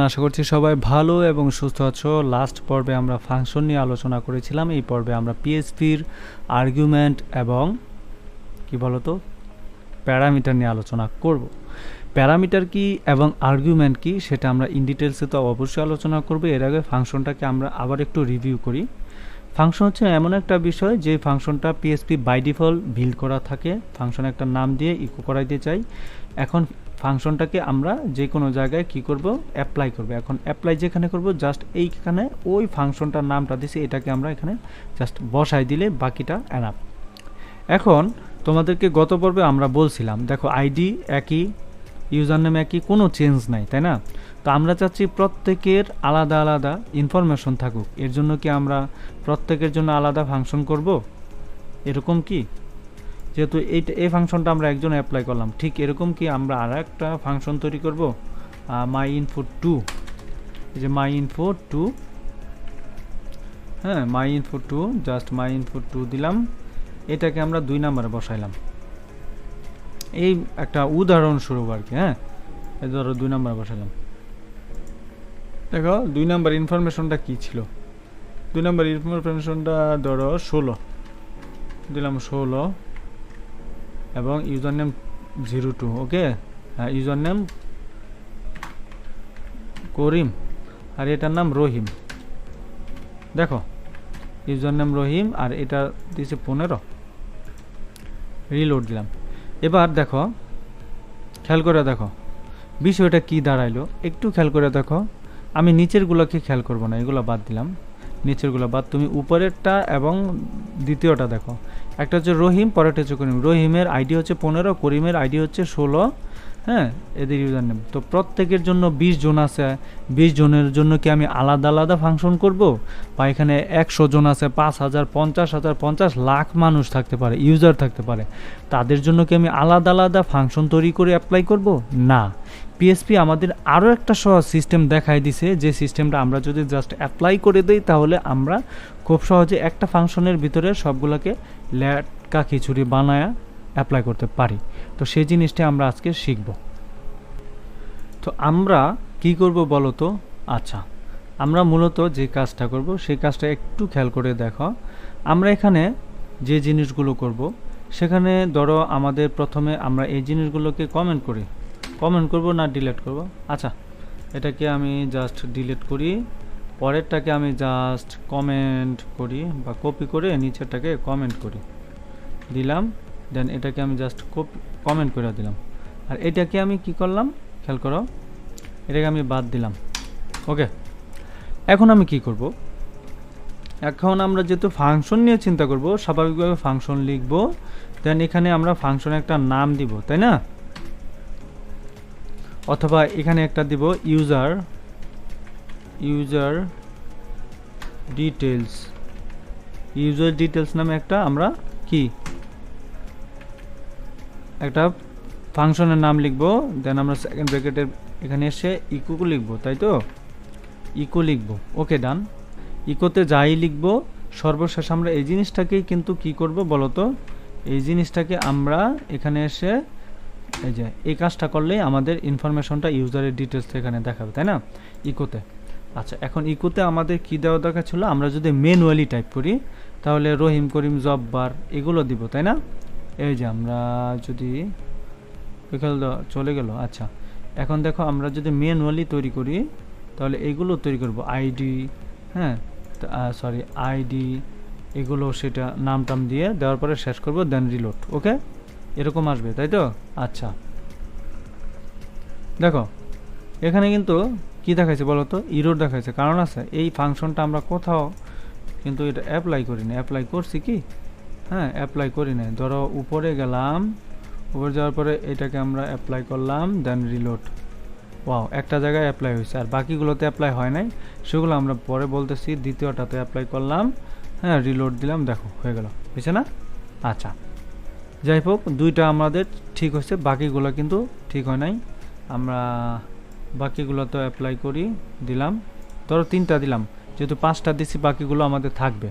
আশা করছি সবাই ভালো এবং সুস্থ আছো। লাস্ট পর্বে আমরা ফাংশন নিয়ে আলোচনা করেছিলাম। এই পর্বে আমরা পিএইচপির আর্গুমেন্ট এবং কি বলতো প্যারামিটার নিয়ে আলোচনা করব। প্যারামিটার কি এবং আর্গুমেন্ট কি সেটা আমরা ইন ডিটেলসে তো অবশ্যই আলোচনা করব। এর আগে ফাংশনটাকে আমরা আবার একটু রিভিউ করি। ফাংশন হচ্ছে এমন একটা বিষয় যে ফাংশনটা পিএইচপি বাই ডিফল্ট বিল্ড করা থাকে। ফাংশন একটা নাম দিয়ে ইকো করাইতে চাই। এখন ফাংশনটাকে আমরা যে কোনো জায়গায় কি করব, অ্যাপ্লাই করব। এখন অ্যাপ্লাই যেখানে করব জাস্ট এইখানে ওই ফাংশনটার নামটা দিছি, এটাকে আমরা এখানে জাস্ট বসাই দিলে বাকিটা এনাফ। এখন তোমাদেরকে গত পর্বে আমরা বলছিলাম দেখো আইডি একই, ইউজার নেম একই, কোনো চেঞ্জ নাই, তাই না? তো আমরা চাচ্ছি প্রত্যেকের আলাদা আলাদা ইনফরমেশন থাকুক। এর জন্য কি আমরা প্রত্যেকের জন্য আলাদা ফাংশন করব? এরকম কি, যেহেতু এই ফাংশনটা আমরা একজন অ্যাপ্লাই করলাম, ঠিক এরকম কি আমরা আর একটা ফাংশন তৈরি করব? মাই ইনফো টু, এই যে মাই ইনফো টু, হ্যাঁ my info two, just my info two দিলাম। এটাকে আমরা 2 নম্বরে বসাইলাম। এই একটা উদাহরণস্বরূপ আর কি। হ্যাঁ, এই ধরো 2 নম্বরে বসাইলাম। দেখো 2 নম্বর ইনফরমেশনটা কি ছিল? 2 নম্বর ইনফরমেশনটা ধরো 16 দিলাম, 16 এবং ইউজার নেম 02। ওকে, হ্যাঁ ইউজার নেম করিম আর এটার নাম রহিম। দেখো ইউজার নেম রহিম আর এটা দিয়েছে 15। রিলোড দিলাম। এবার দেখো, খেয়াল করে দেখো বিষয়টা কি দাঁড়াইলো, একটু খেয়াল করে দেখো। আমি নিচেরগুলোকে খেয়াল করব না, এগুলো বাদ দিলাম, নিচেরগুলো বাদ। তুমি উপরেরটা এবং দ্বিতীয়টা দেখো। একটা হচ্ছে রহিম, পরেরটা হচ্ছে করিম। রহিমের আইডি হচ্ছে 15, করিমের আইডি হচ্ছে 16। হ্যাঁ, এদের ইউজার নেম। তো প্রত্যেকের জন্য 20 জন আছে। 20 জনের জন্য কি আমি আলাদা আলাদা ফাংশন করব? বা এখানে 100 জন আছে, 5000, 50,000, 50 লাখ মানুষ থাকতে পারে, ইউজার থাকতে পারে। তাদের জন্য কি আমি আলাদা আলাদা ফাংশন তৈরি করে অ্যাপ্লাই করব? না। পিএইচপি আমাদের আরও একটা সহজ সিস্টেম দেখাই দিছে, যে সিস্টেমটা আমরা যদি জাস্ট অ্যাপ্লাই করে দিই তাহলে আমরা খুব সহজে একটা ফাংশনের ভিতরে সবগুলোকে লেটকা খিচুড়ি বানায়া অ্যাপ্লাই করতে পারি। তো সেই জিনিসটা আমরা আজকে শিখব। তো আমরা কি করব বলো তো? আচ্ছা, আমরা মূলত যে কাজটা করব সেই কাজটা একটু খেয়াল করে দেখো। আমরা এখানে যে জিনিসগুলো করব সেখানে ধরো আমাদের প্রথমে আমরা এই জিনিসগুলোকে কমেন্ট করব না ডিলিট করব? আচ্ছা, এটাকে আমি জাস্ট ডিলিট করি, পরেরটাকে আমি জাস্ট কমেন্ট করি বা কপি করে নিচেরটাকে কমেন্ট করি, দিলাম। দেন এটাকে আমি জাস্ট কমেন্ট করে দিলাম। আর এটাকে আমি কি করলাম খেয়াল করো, এটাকে আমি বাদ দিলাম। ওকে, এখন আমি কি করব? এখন আমরা যেহেতু ফাংশন নিয়ে চিন্তা করব, স্বাভাবিকভাবে ফাংশন লিখব। দেন এখানে আমরা ফাংশনে একটা নাম দিব, তাই না? অথবা এখানে একটা দিব ইউজার ডিটেলস নামে একটা আমরা কি একটা ফাংশনের নাম লিখব। দেন আমরা সেকেন্ড ব্র্যাকেটের এখানে এসে ইকো লিখব, তাই তো? ইকো লিখব। ওকে, ডান। ইকোতে যাই লিখব, সর্বশেষ আমরা এই জিনিসটাকেই কিন্তু কি করব বলতো? এই জিনিসটাকে আমরা এখানে এসে এই যে এই কাজটা করলেই আমাদের ইনফরমেশনটা ইউজারের ডিটেলস এখানে দেখাবে, তাই না? ইকোতে। আচ্ছা, এখন ইকোতে আমাদের কি দেওয়া দরকার ছিল? আমরা যদি ম্যানুয়ালি টাইপ করি তাহলে রহিম, করিম, জব্বার এগুলো দিব, তাই না? এই যে আমরা যদি চলে গেল। আচ্ছা, এখন দেখো আমরা যদি ম্যানুয়ালি তৈরি করি তাহলে এগুলো তৈরি করব, আইডি, হ্যাঁ সরি আইডি, এগুলো সেটা নাম টাম দিয়ে দেওয়ার পরে শেষ করব, দেন রিলোড। ওকে, এরকম আসবে, তাই তো? আচ্ছা, দেখো এখানে কিন্তু কি দেখাইছে বলো তো? ইরর দেখাইছে। কারণ আছে, এই ফাংশনটা আমরা কোথাও কিন্তু এটা অ্যাপ্লাই করি না। অ্যাপ্লাই করছি কি? হ্যাঁ, অ্যাপ্লাই করি না। ধরো উপরে গেলাম, উপরে যাওয়ার পরে এটাকে আমরা অ্যাপ্লাই করলাম, দেন রিলোড। ওয়াও, একটা জায়গায় অ্যাপ্লাই হয়েছে আর বাকিগুলোতে অ্যাপ্লাই হয় নাই, সেগুলো আমরা পরে বলতেছি। দ্বিতীয়টাতে অ্যাপ্লাই করলাম, হ্যাঁ রিলোড দিলাম, দেখো হয়ে গেল, হয়েছে না? আচ্ছা, যাই হোক, দুইটা আমাদের ঠিক হয়েছে, বাকিগুলো কিন্তু ঠিক হয় নাই। আমরা বাকিগুলো তো অ্যাপ্লাই করি, দিলাম। ধরো 3টা দিলাম, যেহেতু 5টা দিছি বাকিগুলো আমাদের থাকবে।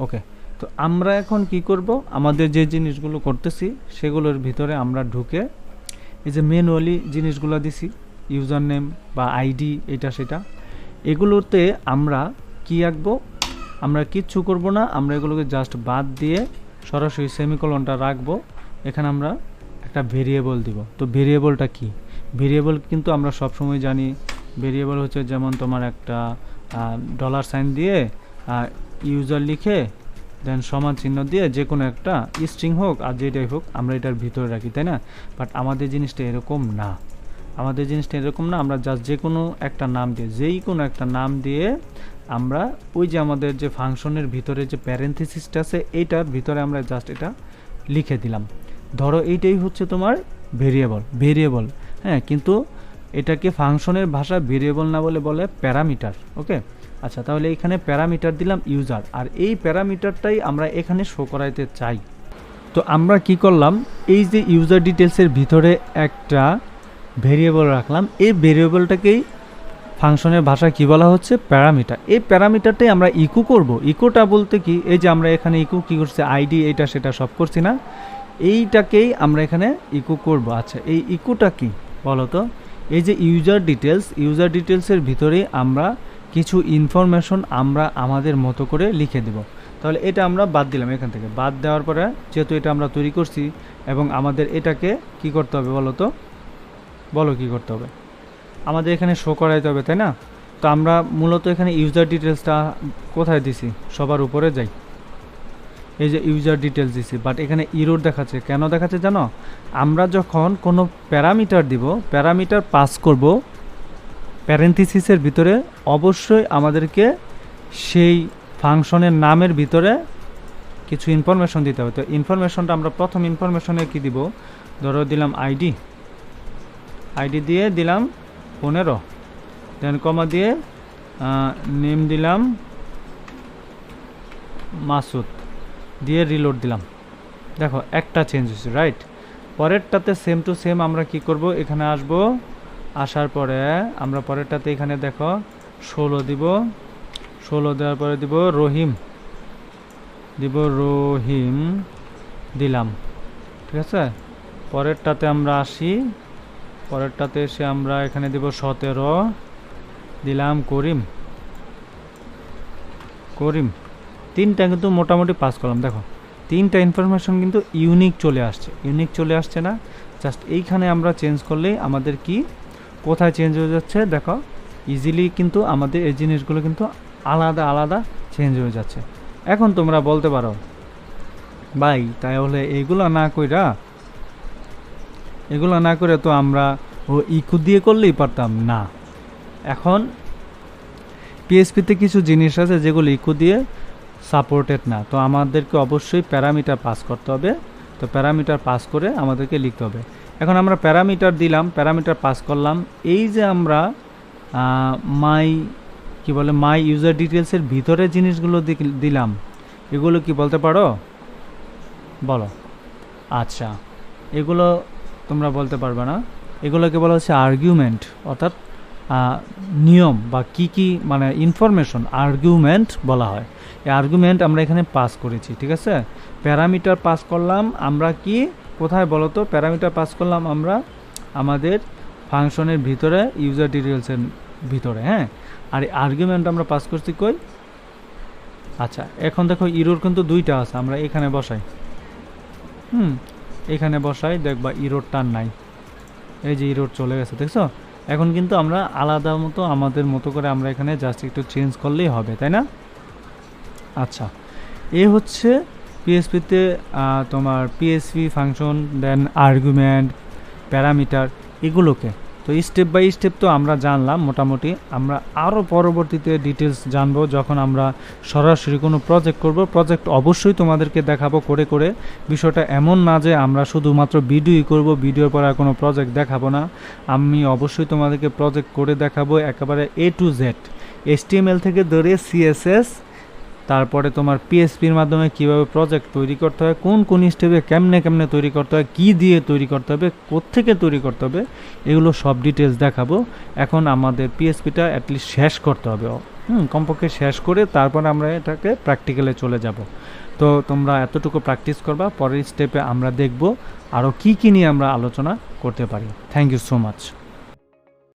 ওকে, তো আমরা এখন কি করব? আমাদের যে জিনিসগুলো করতেছি সেগুলোর ভিতরে আমরা ঢুকে এই যে ম্যানুয়ালি জিনিসগুলো দিছি, ইউজার নেম বা আইডি এটা সেটা, এগুলোতে আমরা কি আঁকবো, আমরা কিচ্ছু করব না, আমরা এগুলোকে জাস্ট বাদ দিয়ে সরাসরি সেমিকোলনটা রাখবো। এখানে আমরা একটা ভেরিয়েবল দিব। তো ভেরিয়েবলটা কি, ভেরিয়েবল কিন্তু আমরা সবসময় জানি ভেরিয়েবল হচ্ছে যেমন তোমার একটা ডলার সাইন দিয়ে ইউজার লিখে দেন সমান চিহ্ন দিয়ে যে কোনো একটা স্ট্রিং হোক আর যেটাই হোক আমরা এটার ভিতরে রাখি, তাই না? বাট আমাদের জিনিসটা এরকম না, আমাদের জিনিসটা এরকম না, আমরা জাস্ট যে কোনো একটা নাম দিয়ে, যেই কোনো একটা নাম দিয়ে আমরা ওই যে আমাদের যে ফাংশনের ভিতরে যে প্যারেন্থেসিসটা আছে এইটার ভিতরে আমরা জাস্ট এটা লিখে দিলাম। ধরো এইটাই হচ্ছে তোমার ভেরিয়েবল, হ্যাঁ, কিন্তু এটাকে ফাংশনের ভাষা ভেরিয়েবল না বলে প্যারামিটার। ওকে, আচ্ছা, তাহলে এখানে প্যারামিটার দিলাম ইউজার, আর এই প্যারামিটারটাই আমরা এখানে শো করাইতে চাই। তো আমরা কি করলাম, এই যে ইউজার ডিটেলসের ভিতরে একটা ভেরিয়েবল রাখলাম, এই ভেরিয়েবলটাকেই ফাংশনের ভাষা কি বলা হচ্ছে, প্যারামিটার। এই প্যারামিটারটাই আমরা ইকো করব। ইকোটা বলতে কি, এই যে আমরা এখানে ইকো কি করছি, আইডি এটা সেটা সব করছি না, এইটাকেই আমরা এখানে ইকো করব। আচ্ছা, এই ইকোটা কি বলো তো, এই যে ইউজার ডিটেলসের ভিতরে আমরা কিছু ইনফরমেশন আমরা আমাদের মতো করে লিখে দেব। তাহলে এটা আমরা বাদ দিলাম, এখান থেকে বাদ দেওয়ার পরে যেহেতু এটা আমরা তৈরি করছি এবং আমাদের এটাকে কি করতে হবে বলো তো, বলো কি করতে হবে, আমাদের এখানে শো করাইতে হবে, তাই না? তো আমরা মূলত এখানে ইউজার ডিটেলসটা কোথায় দিছি, সবার উপরে যাই, এই যে ইউজার ডিটেলস দিছি, বাট এখানে ইরর দেখাচ্ছে। কেন দেখাচ্ছে জানো, আমরা যখন কোনো প্যারামিটার দিব, প্যারামিটার পাস করব প্যারেন্থেসিসের ভিতরে, অবশ্যই আমাদেরকে সেই ফাংশনের নামের ভিতরে কিছু ইনফরমেশন দিতে হবে। তো ইনফরমেশনটা আমরা প্রথম ইনফরমেশনে কি দিব, ধরো দিলাম আইডি দিয়ে দিলাম 15, দেন কমা দিয়ে নেম দিলাম মাসুদ দিয়ে রিলোড দিলাম। দেখো একটা চেঞ্জ হয়েছে, রাইট? পরেরটাতে সেম টু সেম আমরা কি করব, এখানে আসব, আসার পরে আমরা পরেরটাতে এখানে দেখো 16 দিব, 16 দেওয়ার পরে দিব রহিম দিলাম, ঠিক আছে? পরেরটাতে আমরা আসি, পরেরটাতে এসে আমরা এখানে দিব 17 দিলাম করিম। তিনটা কিন্তু মোটামুটি পাস করলাম। দেখো তিনটা ইনফরমেশন কিন্তু ইউনিক চলে আসছে না? জাস্ট এইখানে আমরা চেঞ্জ করলেই আমাদের কি কোথায় চেঞ্জ হয়ে যাচ্ছে দেখো ইজিলি, কিন্তু আমাদের এই জিনিসগুলো কিন্তু আলাদা চেঞ্জ হয়ে যাচ্ছে। এখন তোমরা বলতে পারো ভাই তাহলে এগুলো না করে তো আমরা ইকো দিয়ে করলেই পারতাম না। এখন পিএইচপিতে কিছু জিনিস আছে যেগুলো ইকো দিয়ে সাপোর্টেড না, তো আমাদেরকে অবশ্যই প্যারামিটার পাস করতে হবে। তো প্যারামিটার পাস করে আমাদেরকে লিখতে হবে। এখন আমরা প্যারামিটার দিলাম, প্যারামিটার পাস করলাম, এই যে আমরা মাই ইউজার ডিটেলসের ভিতরে জিনিসগুলো দিলাম, এগুলো কি বলতে পারো, বলো? আচ্ছা, এগুলো তোমরা বলতে পারবে না, এগুলোকে বলা হচ্ছে আর্গুমেন্ট, অর্থাৎ নিয়ম বা কি মানে ইনফরমেশন আর্গুমেন্ট বলা হয়। এই আর্গুমেন্ট আমরা এখানে পাস করেছি, ঠিক আছে? প্যারামিটার পাস করলাম আমরা কি কোথায় বলো তো, প্যারামিটার পাস করলাম আমরা আমাদের ফাংশনের ভিতরে ইউজার ডিটেলসের ভিতরে, হ্যাঁ। আর এই আর্গুমেন্ট আমরা পাস করছি কই, আচ্ছা এখন দেখো ইরোর কিন্তু দুইটা আছে, আমরা এখানে বসাই, এখানে বসাই, দেখবা ইরোরটা নাই, এই যে ইরোর চলে গেছে, দেখছো? এখন কিন্তু আমরা আলাদা মতো আমাদের মতো করে আমরা এখানে জাস্ট একটু চেঞ্জ করলেই হবে, তাই না? আচ্ছা, এ হচ্ছে পিএইচপিতে তোমার পিএইচপি ফাংশন, দেন আর্গুমেন্ট, প্যারামিটার, এগুলোকে তো স্টেপ বাই স্টেপ তো আমরা জানলাম মোটামুটি। আমরা আরও পরবর্তীতে ডিটেলস জানবো যখন আমরা সরাসরি কোনো প্রজেক্ট করব। প্রজেক্ট অবশ্যই তোমাদেরকে দেখাবো করে। বিষয়টা এমন না যে আমরা শুধুমাত্র ভিডিওই করব, ভিডিওর পর আর কোনো প্রজেক্ট দেখাবো না। আমি অবশ্যই তোমাদেরকে প্রজেক্ট করে দেখাবো একেবারে A to Z, HTML থেকে ধরে CSS, তারপরে তোমার পিএইচপির মাধ্যমে কিভাবে প্রজেক্ট তৈরি করতে হয়, কোন স্টেপে কেমনে তৈরি করতে হয়, কি দিয়ে তৈরি করতে হবে, কোত্থেকে তৈরি করতে হবে, এগুলো সব ডিটেলস দেখাবো। এখন আমাদের পিএইচপিটা অ্যাটলিস্ট শেষ করতে হবে, কমপক্ষে শেষ করে তারপর আমরা এটাকে প্র্যাকটিক্যালে চলে যাব। তো তোমরা এতটুকু প্র্যাকটিস করবা, পরের স্টেপে আমরা দেখব আরও কি নিয়ে আমরা আলোচনা করতে পারি। Thank you so much.